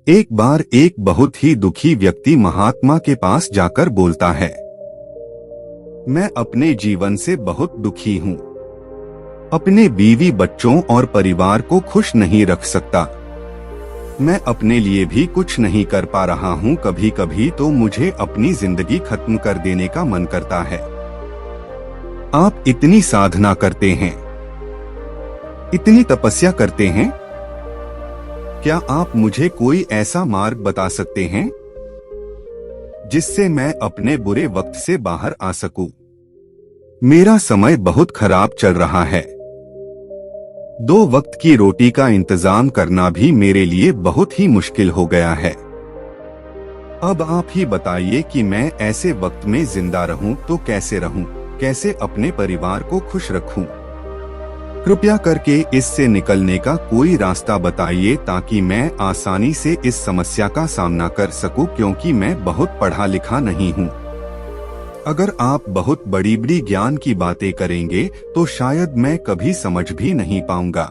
एक बार एक बहुत ही दुखी व्यक्ति महात्मा के पास जाकर बोलता है, मैं अपने जीवन से बहुत दुखी हूँ। अपने बीवी बच्चों और परिवार को खुश नहीं रख सकता। मैं अपने लिए भी कुछ नहीं कर पा रहा हूँ। कभी कभी तो मुझे अपनी जिंदगी खत्म कर देने का मन करता है। आप इतनी साधना करते हैं, इतनी तपस्या करते हैं, क्या आप मुझे कोई ऐसा मार्ग बता सकते हैं जिससे मैं अपने बुरे वक्त से बाहर आ सकूं? मेरा समय बहुत खराब चल रहा है। 2 वक्त की रोटी का इंतजाम करना भी मेरे लिए बहुत ही मुश्किल हो गया है। अब आप ही बताइए कि मैं ऐसे वक्त में जिंदा रहूं तो कैसे रहूं, कैसे अपने परिवार को खुश रखूं? कृपया करके इससे निकलने का कोई रास्ता बताइए ताकि मैं आसानी से इस समस्या का सामना कर सकूं, क्योंकि मैं बहुत पढ़ा लिखा नहीं हूं। अगर आप बहुत बड़ी बड़ी ज्ञान की बातें करेंगे तो शायद मैं कभी समझ भी नहीं पाऊंगा।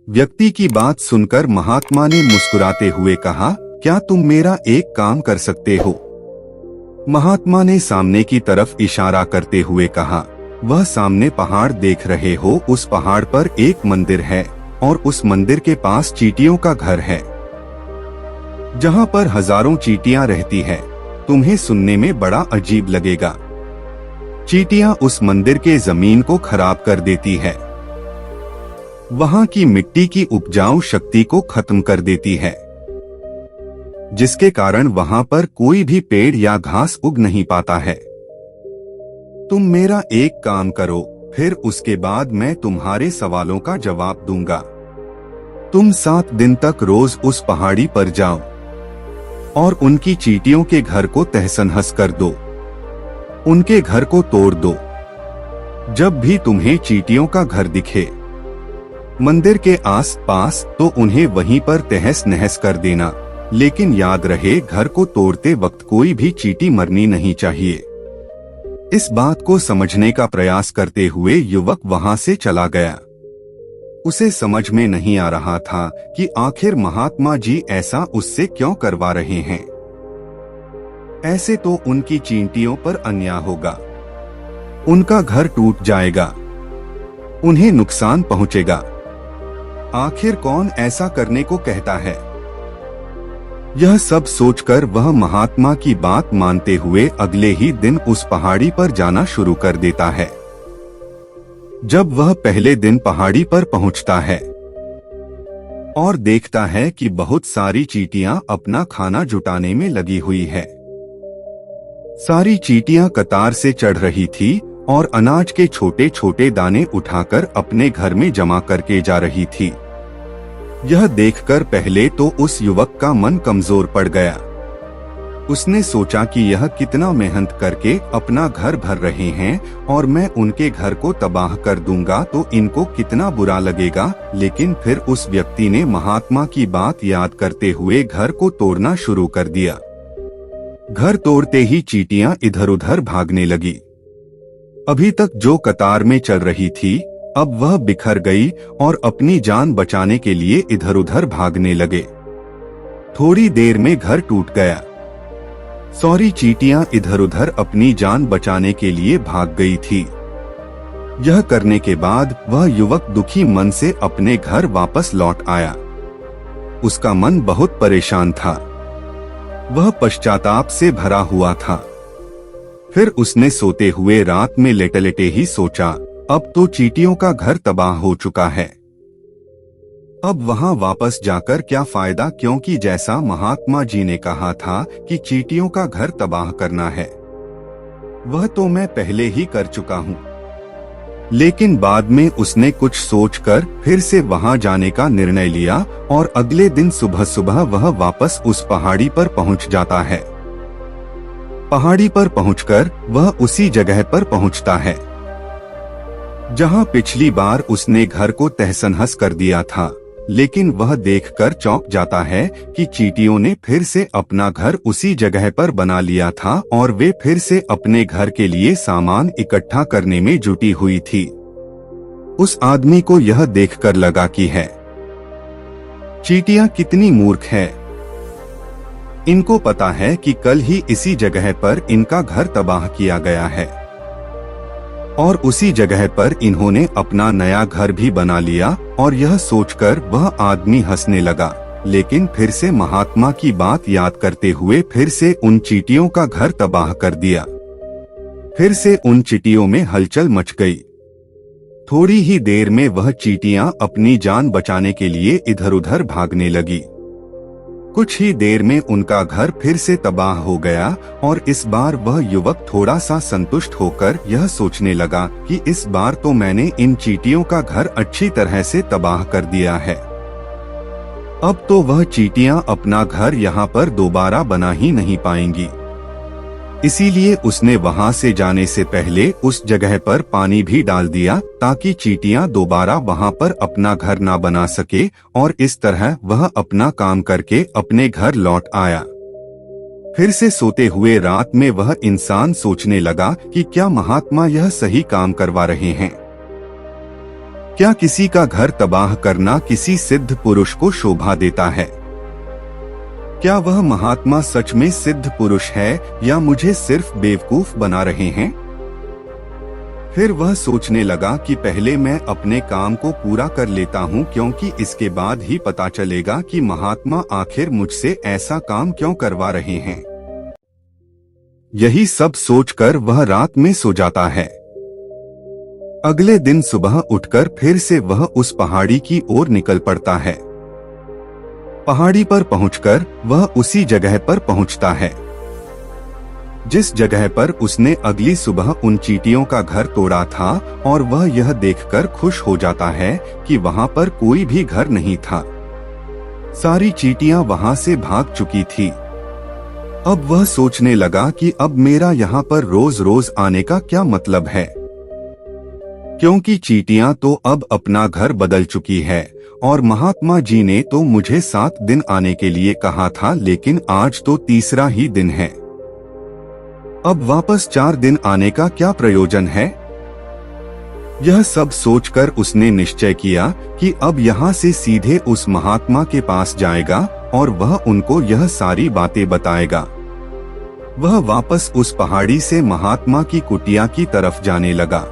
व्यक्ति की बात सुनकर महात्मा ने मुस्कुराते हुए कहा, क्या तुम मेरा एक काम कर सकते हो? महात्मा ने सामने की तरफ इशारा करते हुए कहा, वह सामने पहाड़ देख रहे हो, उस पहाड़ पर एक मंदिर है और उस मंदिर के पास चींटियों का घर है, जहां पर हजारों चींटियां रहती है। तुम्हें सुनने में बड़ा अजीब लगेगा। चींटियां उस मंदिर के जमीन को खराब कर देती है, वहां की मिट्टी की उपजाऊ शक्ति को खत्म कर देती है, जिसके कारण वहां पर कोई भी पेड़ या घास उग नहीं पाता है। तुम मेरा एक काम करो, फिर उसके बाद मैं तुम्हारे सवालों का जवाब दूंगा। तुम 7 दिन तक रोज उस पहाड़ी पर जाओ और उनकी चींटियों के घर को तहस-नहस कर दो, उनके घर को तोड़ दो। जब भी तुम्हें चींटियों का घर दिखे मंदिर के आस-पास तो उन्हें वहीं पर तहस-नहस कर देना, लेकिन याद रहे घर को तोड़ते वक्त कोई भी चींटी मरनी नहीं चाहिए। इस बात को समझने का प्रयास करते हुए युवक वहां से चला गया। उसे समझ में नहीं आ रहा था कि आखिर महात्मा जी ऐसा उससे क्यों करवा रहे हैं। ऐसे तो उनकी चींटियों पर अन्याय होगा, उनका घर टूट जाएगा, उन्हें नुकसान पहुंचेगा। आखिर कौन ऐसा करने को कहता है? यह सब सोचकर वह महात्मा की बात मानते हुए अगले ही दिन उस पहाड़ी पर जाना शुरू कर देता है। जब वह पहले दिन पहाड़ी पर पहुंचता है और देखता है कि बहुत सारी चींटियां अपना खाना जुटाने में लगी हुई है। सारी चींटियां कतार से चढ़ रही थी और अनाज के छोटे छोटे दाने उठाकर अपने घर में जमा करके जा रही थी। यह देखकर पहले तो उस युवक का मन कमजोर पड़ गया। उसने सोचा कि यह कितना मेहनत करके अपना घर भर रहे हैं और मैं उनके घर को तबाह कर दूंगा तो इनको कितना बुरा लगेगा। लेकिन फिर उस व्यक्ति ने महात्मा की बात याद करते हुए घर को तोड़ना शुरू कर दिया। घर तोड़ते ही चींटियां इधर उधर भागने लगी। अभी तक जो कतार में चल रही थी, अब वह बिखर गई और अपनी जान बचाने के लिए इधर उधर भागने लगे। थोड़ी देर में घर टूट गया। सारी चींटियां इधर उधर अपनी जान बचाने के लिए भाग गई थी। यह करने के बाद वह युवक दुखी मन से अपने घर वापस लौट आया। उसका मन बहुत परेशान था, वह पश्चाताप से भरा हुआ था। फिर उसने सोते हुए रात में लेटे लेटे ही सोचा, अब तो चींटियों का घर तबाह हो चुका है, अब वहां वापस जाकर क्या फायदा, क्योंकि जैसा महात्मा जी ने कहा था कि चींटियों का घर तबाह करना है, वह तो मैं पहले ही कर चुका हूं। लेकिन बाद में उसने कुछ सोचकर फिर से वहां जाने का निर्णय लिया और अगले दिन सुबह सुबह वह वापस उस पहाड़ी पर पहुंच जाता है। पहाड़ी पर पहुंचकर वह उसी जगह पर पहुंचता है जहां पिछली बार उसने घर को तहस-नहस कर दिया था। लेकिन वह देखकर चौंक जाता है कि चींटियों ने फिर से अपना घर उसी जगह पर बना लिया था और वे फिर से अपने घर के लिए सामान इकट्ठा करने में जुटी हुई थी। उस आदमी को यह देखकर लगा कि है चींटियां कितनी मूर्ख है, इनको पता है कि कल ही इसी जगह पर इनका घर तबाह किया गया है और उसी जगह पर इन्होंने अपना नया घर भी बना लिया। और यह सोचकर वह आदमी हंसने लगा, लेकिन फिर से महात्मा की बात याद करते हुए फिर से उन चींटियों का घर तबाह कर दिया। फिर से उन चींटियों में हलचल मच गई। थोड़ी ही देर में वह चींटियां अपनी जान बचाने के लिए इधर उधर भागने लगी। कुछ ही देर में उनका घर फिर से तबाह हो गया और इस बार वह युवक थोड़ा सा संतुष्ट होकर यह सोचने लगा कि इस बार तो मैंने इन चींटियों का घर अच्छी तरह से तबाह कर दिया है। अब तो वह चींटियां अपना घर यहाँ पर दोबारा बना ही नहीं पाएंगी। इसीलिए उसने वहां से जाने से पहले उस जगह पर पानी भी डाल दिया ताकि चींटियां दोबारा वहां पर अपना घर ना बना सके। और इस तरह वह अपना काम करके अपने घर लौट आया। फिर से सोते हुए रात में वह इंसान सोचने लगा कि क्या महात्मा यह सही काम करवा रहे हैं? क्या किसी का घर तबाह करना किसी सिद्ध पुरुष को शोभा देता है? क्या वह महात्मा सच में सिद्ध पुरुष है या मुझे सिर्फ बेवकूफ बना रहे हैं? फिर वह सोचने लगा कि पहले मैं अपने काम को पूरा कर लेता हूँ, क्योंकि इसके बाद ही पता चलेगा कि महात्मा आखिर मुझसे ऐसा काम क्यों करवा रहे हैं। यही सब सोचकर वह रात में सो जाता है। अगले दिन सुबह उठकर फिर से वह उस पहाड़ी की ओर निकल पड़ता है। पहाड़ी पर पहुंचकर वह उसी जगह पर पहुंचता है जिस जगह पर उसने अगली सुबह उन चींटियों का घर तोड़ा था। और वह यह देखकर खुश हो जाता है कि वहां पर कोई भी घर नहीं था। सारी चींटियां वहां से भाग चुकी थी। अब वह सोचने लगा कि अब मेरा यहाँ पर रोज रोज आने का क्या मतलब है, क्योंकि चींटियां तो अब अपना घर बदल चुकी है और महात्मा जी ने तो मुझे 7 दिन आने के लिए कहा था, लेकिन आज तो तीसरा ही दिन है। अब वापस 4 दिन आने का क्या प्रयोजन है? यह सब सोचकर उसने निश्चय किया कि अब यहाँ से सीधे उस महात्मा के पास जाएगा और वह उनको यह सारी बातें बताएगा। वह वापस उस पहाड़ी से महात्मा की कुटिया की तरफ जाने लगा।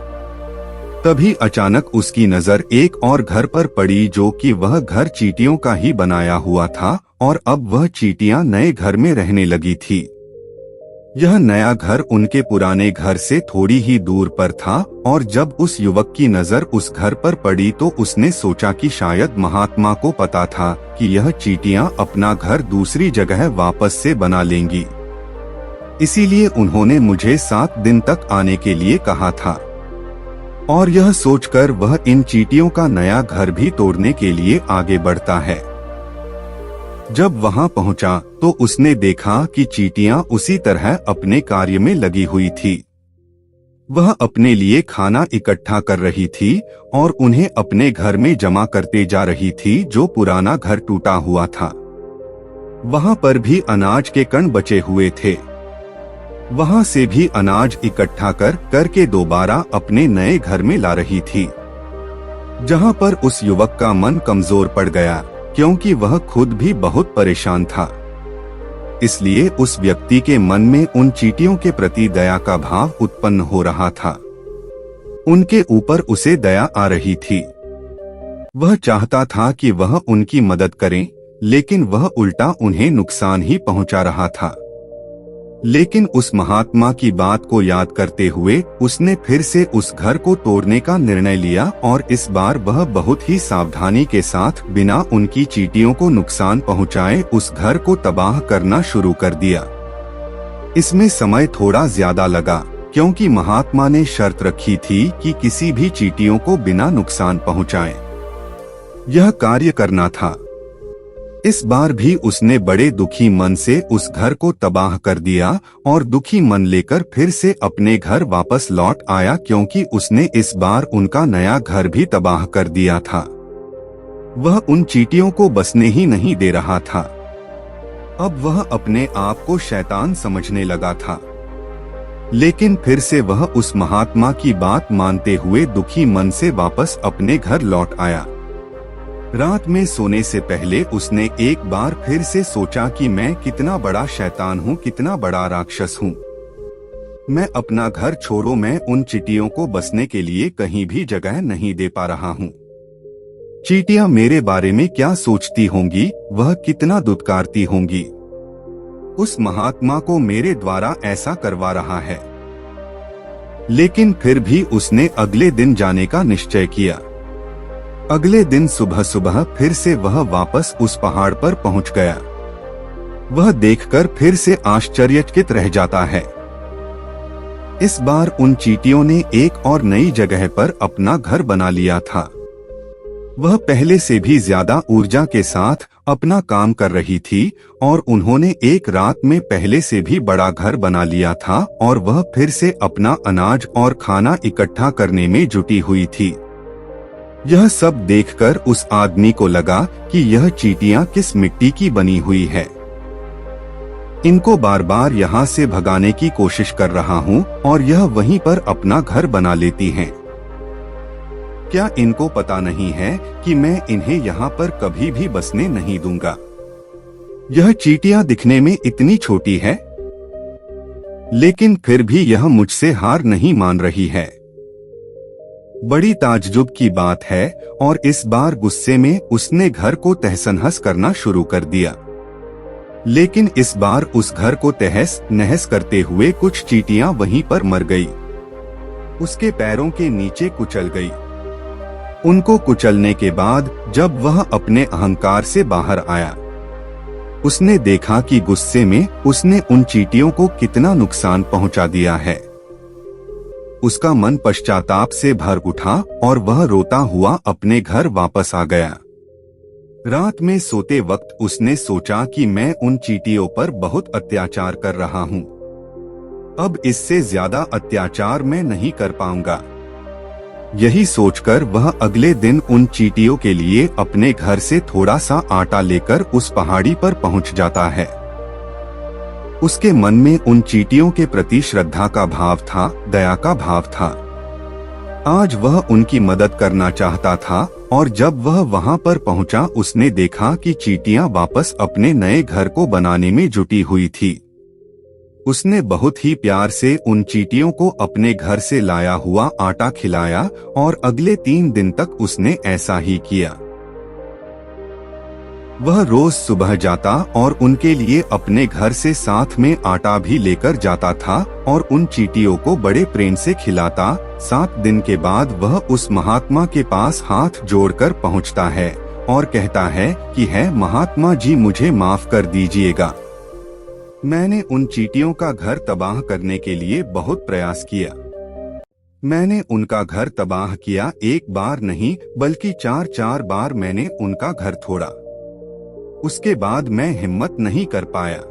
तभी अचानक उसकी नजर एक और घर पर पड़ी, जो कि वह घर चींटियों का ही बनाया हुआ था और अब वह चींटियां नए घर में रहने लगी थी। यह नया घर उनके पुराने घर से थोड़ी ही दूर पर था और जब उस युवक की नजर उस घर पर पड़ी तो उसने सोचा कि शायद महात्मा को पता था कि यह चींटियां अपना घर दूसरी जगह वापस से बना लेंगी, इसीलिए उन्होंने मुझे 7 दिन तक आने के लिए कहा था। और यह सोचकर वह इन चींटियों का नया घर भी तोड़ने के लिए आगे बढ़ता है। जब वहां पहुंचा तो उसने देखा कि चींटियां उसी तरह अपने कार्य में लगी हुई थी। वह अपने लिए खाना इकट्ठा कर रही थी और उन्हें अपने घर में जमा करते जा रही थी, जो पुराना घर टूटा हुआ था। वहां पर भी अनाज के कण बचे हुए थे। वहां से भी अनाज इकट्ठा करके दोबारा अपने नए घर में ला रही थी, जहां पर उस युवक का मन कमजोर पड़ गया, क्योंकि वह खुद भी बहुत परेशान था। इसलिए उस व्यक्ति के मन में उन चींटियों के प्रति दया का भाव उत्पन्न हो रहा था। उनके ऊपर उसे दया आ रही थी। वह चाहता था कि वह उनकी मदद करे, लेकिन वह उल्टा उन्हें नुकसान ही पहुंचा रहा था। लेकिन उस महात्मा की बात को याद करते हुए उसने फिर से उस घर को तोड़ने का निर्णय लिया और इस बार वह बहुत ही सावधानी के साथ बिना उनकी चींटियों को नुकसान पहुंचाए उस घर को तबाह करना शुरू कर दिया। इसमें समय थोड़ा ज्यादा लगा, क्योंकि महात्मा ने शर्त रखी थी कि किसी भी चींटियों को बिना नुकसान पहुंचाए यह कार्य करना था। इस बार भी उसने बड़े दुखी मन से उस घर को तबाह कर दिया और दुखी मन लेकर फिर से अपने घर वापस लौट आया, क्योंकि उसने इस बार उनका नया घर भी तबाह कर दिया था। वह उन चींटियों को बसने ही नहीं दे रहा था। अब वह अपने आप को शैतान समझने लगा था। लेकिन फिर से वह उस महात्मा की बात मानते हुए दुखी मन से वापस अपने घर लौट आया। रात में सोने से पहले उसने एक बार फिर से सोचा कि मैं कितना बड़ा शैतान हूँ, कितना बड़ा राक्षस हूँ। मैं अपना घर छोड़ो, मैं उन चींटियों को बसने के लिए कहीं भी जगह नहीं दे पा रहा हूँ। चींटियां मेरे बारे में क्या सोचती होंगी, वह कितना दुत्कारती होंगी। उस महात्मा को मेरे द्वारा ऐसा करवा रहा है। लेकिन फिर भी उसने अगले दिन जाने का निश्चय किया। अगले दिन सुबह सुबह फिर से वह वापस उस पहाड़ पर पहुंच गया। वह देखकर फिर से आश्चर्यचकित रह जाता है। इस बार उन चींटियों ने एक और नई जगह पर अपना घर बना लिया था। वह पहले से भी ज्यादा ऊर्जा के साथ अपना काम कर रही थी और उन्होंने एक रात में पहले से भी बड़ा घर बना लिया था और वह फिर से अपना अनाज और खाना इकट्ठा करने में जुटी हुई थी। यह सब देखकर उस आदमी को लगा कि यह चींटियां किस मिट्टी की बनी हुई है। इनको बार बार यहाँ से भगाने की कोशिश कर रहा हूँ और यह वहीं पर अपना घर बना लेती हैं। क्या इनको पता नहीं है कि मैं इन्हें यहाँ पर कभी भी बसने नहीं दूंगा। यह चींटियां दिखने में इतनी छोटी है, लेकिन फिर भी यह मुझसे हार नहीं मान रही है। बड़ी ताज्जुब की बात है और इस बार गुस्से में उसने घर को तहस-नहस करना शुरू कर दिया। लेकिन इस बार उस घर को तहस नहस करते हुए कुछ चींटियां वहीं पर मर गई। उसके पैरों के नीचे कुचल गई। उनको कुचलने के बाद जब वह अपने अहंकार से बाहर आया, उसने देखा कि गुस्से में उसने उन चींटियों को कितना नुकसान पहुंचा दिया है। उसका मन पश्चाताप से भर उठा और वह रोता हुआ अपने घर वापस आ गया। रात में सोते वक्त उसने सोचा कि मैं उन चींटियों पर बहुत अत्याचार कर रहा हूँ। अब इससे ज्यादा अत्याचार मैं नहीं कर पाऊंगा। यही सोचकर वह अगले दिन उन चींटियों के लिए अपने घर से थोड़ा सा आटा लेकर उस पहाड़ी पर पहुंच जाता है। उसके मन में उन चींटियों के प्रति श्रद्धा का भाव था, दया का भाव था। आज वह उनकी मदद करना चाहता था और जब वह वहां पर पहुंचा, उसने देखा कि चींटियां वापस अपने नए घर को बनाने में जुटी हुई थी। उसने बहुत ही प्यार से उन चींटियों को अपने घर से लाया हुआ आटा खिलाया और अगले 3 दिन तक उसने ऐसा ही किया। वह रोज सुबह जाता और उनके लिए अपने घर से साथ में आटा भी लेकर जाता था और उन चींटियों को बड़े प्रेम से खिलाता। 7 दिन के बाद वह उस महात्मा के पास हाथ जोड़कर पहुंचता है और कहता है कि है महात्मा जी, मुझे माफ कर दीजिएगा। मैंने उन चींटियों का घर तबाह करने के लिए बहुत प्रयास किया। मैंने उनका घर तबाह किया, एक बार नहीं बल्कि 4 बार मैंने उनका घर तोड़ा। उसके बाद मैं हिम्मत नहीं कर पाया,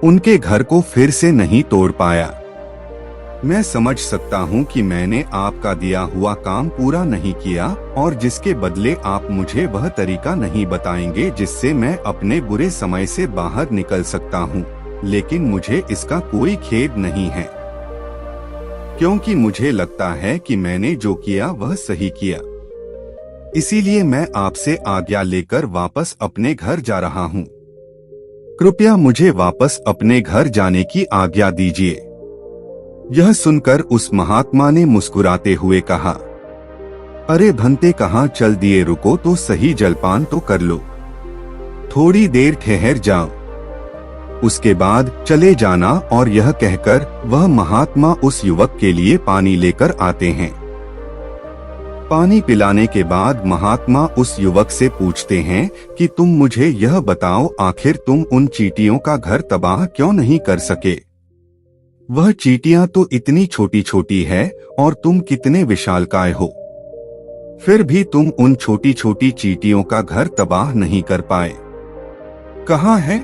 उनके घर को फिर से नहीं तोड़ पाया। मैं समझ सकता हूँ कि मैंने आपका दिया हुआ काम पूरा नहीं किया और जिसके बदले आप मुझे वह तरीका नहीं बताएंगे जिससे मैं अपने बुरे समय से बाहर निकल सकता हूँ। लेकिन मुझे इसका कोई खेद नहीं है, क्योंकि मुझे लगता है कि मैंने जो किया वह सही किया। इसीलिए मैं आपसे आज्ञा लेकर वापस अपने घर जा रहा हूँ। कृपया मुझे वापस अपने घर जाने की आज्ञा दीजिए। यह सुनकर उस महात्मा ने मुस्कुराते हुए कहा, अरे भंते, कहाँ चल दिए, रुको तो सही, जलपान तो कर लो, थोड़ी देर ठहर जाओ, उसके बाद चले जाना। और यह कहकर वह महात्मा उस युवक के लिए पानी लेकर आते हैं। पानी पिलाने के बाद महात्मा उस युवक से पूछते हैं कि तुम मुझे यह बताओ, आखिर तुम उन चींटियों का घर तबाह क्यों नहीं कर सके? वह चींटियां तो इतनी छोटी छोटी है और तुम कितने विशालकाय हो, फिर भी तुम उन छोटी छोटी चींटियों का घर तबाह नहीं कर पाए। कहाँ है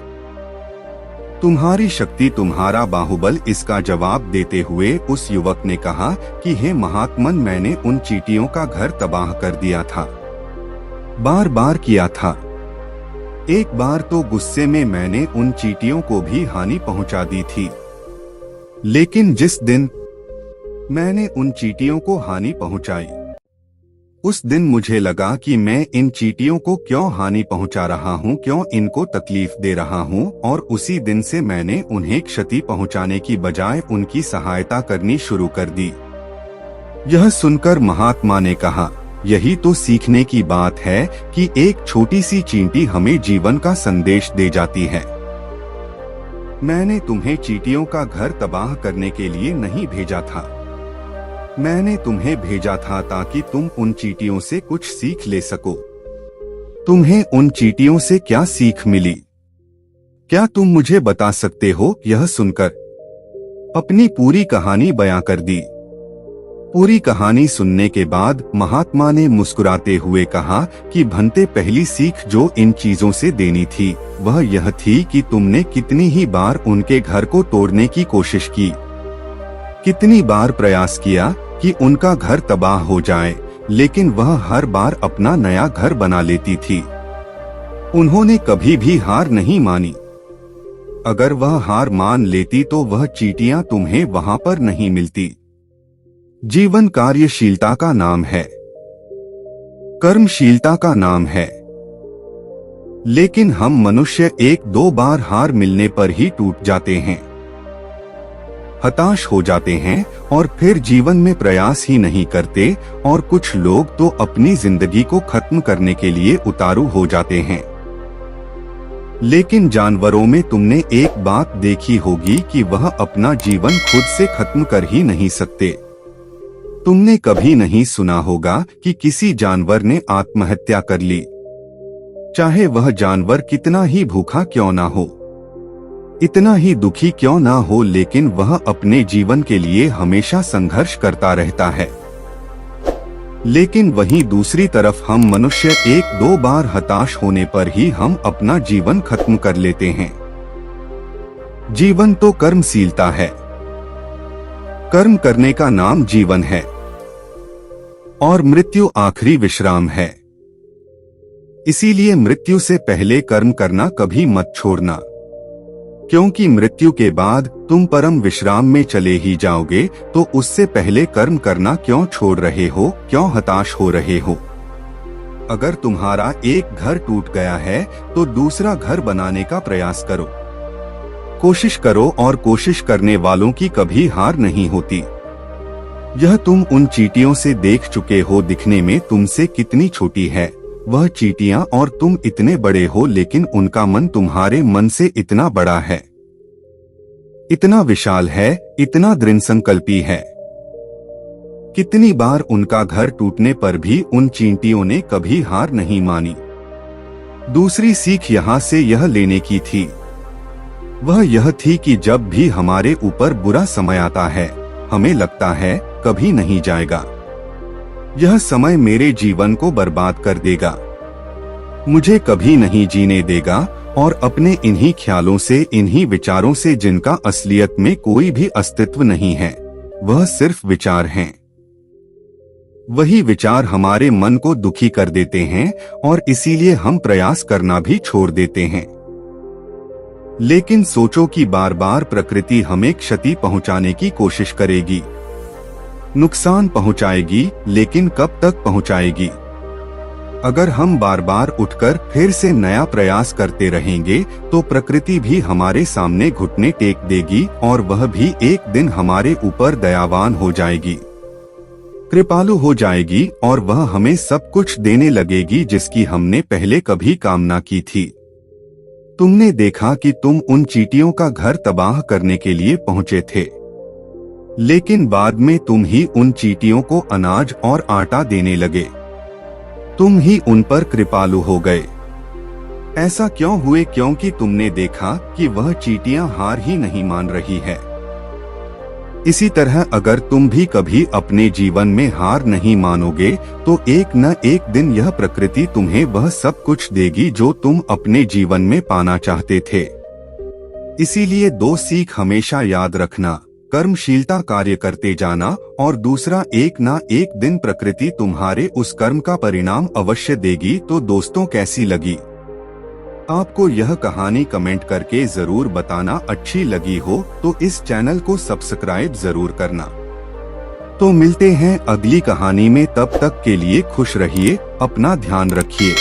तुम्हारी शक्ति, तुम्हारा बाहुबल? इसका जवाब देते हुए उस युवक ने कहा कि हे महात्मन, मैंने उन चींटियों का घर तबाह कर दिया था, बार बार किया था। एक बार तो गुस्से में मैंने उन चींटियों को भी हानि पहुंचा दी थी, लेकिन जिस दिन मैंने उन चींटियों को हानि पहुंचाई, उस दिन मुझे लगा कि मैं इन चींटियों को क्यों हानि पहुंचा रहा हूं, क्यों इनको तकलीफ दे रहा हूं, और उसी दिन से मैंने उन्हें क्षति पहुंचाने की बजाय उनकी सहायता करनी शुरू कर दी। यह सुनकर महात्मा ने कहा, यही तो सीखने की बात है कि एक छोटी सी चींटी हमें जीवन का संदेश दे जाती है। मैंने तुम्हें चींटियों का घर तबाह करने के लिए नहीं भेजा था। मैंने तुम्हें भेजा था ताकि तुम उन चींटियों से कुछ सीख ले सको। तुम्हें उन चींटियों से क्या सीख मिली? क्या तुम मुझे बता सकते हो? यह सुनकर अपनी पूरी कहानी बयां कर दी। पूरी कहानी सुनने के बाद महात्मा ने मुस्कुराते हुए कहा कि भंते, पहली सीख जो इन चीजों से देनी थी वह यह थी कि तुमने कितनी ही बार उनके घर को तोड़ने की कोशिश की, कितनी बार प्रयास किया कि उनका घर तबाह हो जाए, लेकिन वह हर बार अपना नया घर बना लेती थी। उन्होंने कभी भी हार नहीं मानी। अगर वह हार मान लेती तो वह चींटियां तुम्हें वहां पर नहीं मिलती। जीवन कार्यशीलता का नाम है, कर्मशीलता का नाम है। लेकिन हम मनुष्य एक दो बार हार मिलने पर ही टूट जाते हैं, हताश हो जाते हैं और फिर जीवन में प्रयास ही नहीं करते, और कुछ लोग तो अपनी जिंदगी को खत्म करने के लिए उतारू हो जाते हैं। लेकिन जानवरों में तुमने एक बात देखी होगी कि वह अपना जीवन खुद से खत्म कर ही नहीं सकते। तुमने कभी नहीं सुना होगा कि किसी जानवर ने आत्महत्या कर ली, चाहे वह जानवर कितना ही भूखा क्यों ना हो, इतना ही दुखी क्यों ना हो, लेकिन वह अपने जीवन के लिए हमेशा संघर्ष करता रहता है। लेकिन वहीं दूसरी तरफ हम मनुष्य एक दो बार हताश होने पर ही हम अपना जीवन खत्म कर लेते हैं। जीवन तो कर्मशीलता है, कर्म करने का नाम जीवन है, और मृत्यु आखिरी विश्राम है। इसीलिए मृत्यु से पहले कर्म करना कभी मत छोड़ना, क्योंकि मृत्यु के बाद तुम परम विश्राम में चले ही जाओगे, तो उससे पहले कर्म करना क्यों छोड़ रहे हो, क्यों हताश हो रहे हो? अगर तुम्हारा एक घर टूट गया है तो दूसरा घर बनाने का प्रयास करो, कोशिश करो, और कोशिश करने वालों की कभी हार नहीं होती। यह तुम उन चींटियों से देख चुके हो, दिखने में तुमसे कितनी छोटी है वह चींटियां, और तुम इतने बड़े हो, लेकिन उनका मन तुम्हारे मन से इतना बड़ा है, इतना विशाल है, इतना दृढ़ संकल्पी है। कितनी बार उनका घर टूटने पर भी उन चींटियों ने कभी हार नहीं मानी। दूसरी सीख यहाँ से यह लेने की थी, वह यह थी कि जब भी हमारे ऊपर बुरा समय आता है, हमें लगता है कभी नहीं जाएगा, यह समय मेरे जीवन को बर्बाद कर देगा, मुझे कभी नहीं जीने देगा, और अपने इन्हीं ख्यालों से, इन्हीं विचारों से, जिनका असलियत में कोई भी अस्तित्व नहीं है, वह सिर्फ विचार हैं। वही विचार हमारे मन को दुखी कर देते हैं, और इसीलिए हम प्रयास करना भी छोड़ देते हैं। लेकिन सोचो कि बार बार प्रकृति हमें क्षति पहुंचाने की कोशिश करेगी, नुकसान पहुंचाएगी, लेकिन कब तक पहुंचाएगी? अगर हम बार बार उठकर फिर से नया प्रयास करते रहेंगे तो प्रकृति भी हमारे सामने घुटने टेक देगी, और वह भी एक दिन हमारे ऊपर दयावान हो जाएगी, कृपालु हो जाएगी, और वह हमें सब कुछ देने लगेगी जिसकी हमने पहले कभी कामना की थी। तुमने देखा कि तुम उन चींटियों का घर तबाह करने के लिए पहुंचे थे, लेकिन बाद में तुम ही उन चींटियों को अनाज और आटा देने लगे, तुम ही उन पर कृपालु हो गए। ऐसा क्यों हुए? क्योंकि तुमने देखा कि वह चींटियां हार ही नहीं मान रही है। इसी तरह अगर तुम भी कभी अपने जीवन में हार नहीं मानोगे तो एक न एक दिन यह प्रकृति तुम्हें वह सब कुछ देगी जो तुम अपने जीवन में पाना चाहते थे। इसीलिए दो सीख हमेशा याद रखना, कर्मशीलता कार्य करते जाना, और दूसरा एक ना एक दिन प्रकृति तुम्हारे उस कर्म का परिणाम अवश्य देगी। तो दोस्तों, कैसी लगी आपको यह कहानी? कमेंट करके जरूर बताना। अच्छी लगी हो तो इस चैनल को सब्सक्राइब जरूर करना। तो मिलते हैं अगली कहानी में, तब तक के लिए खुश रहिए, अपना ध्यान रखिए।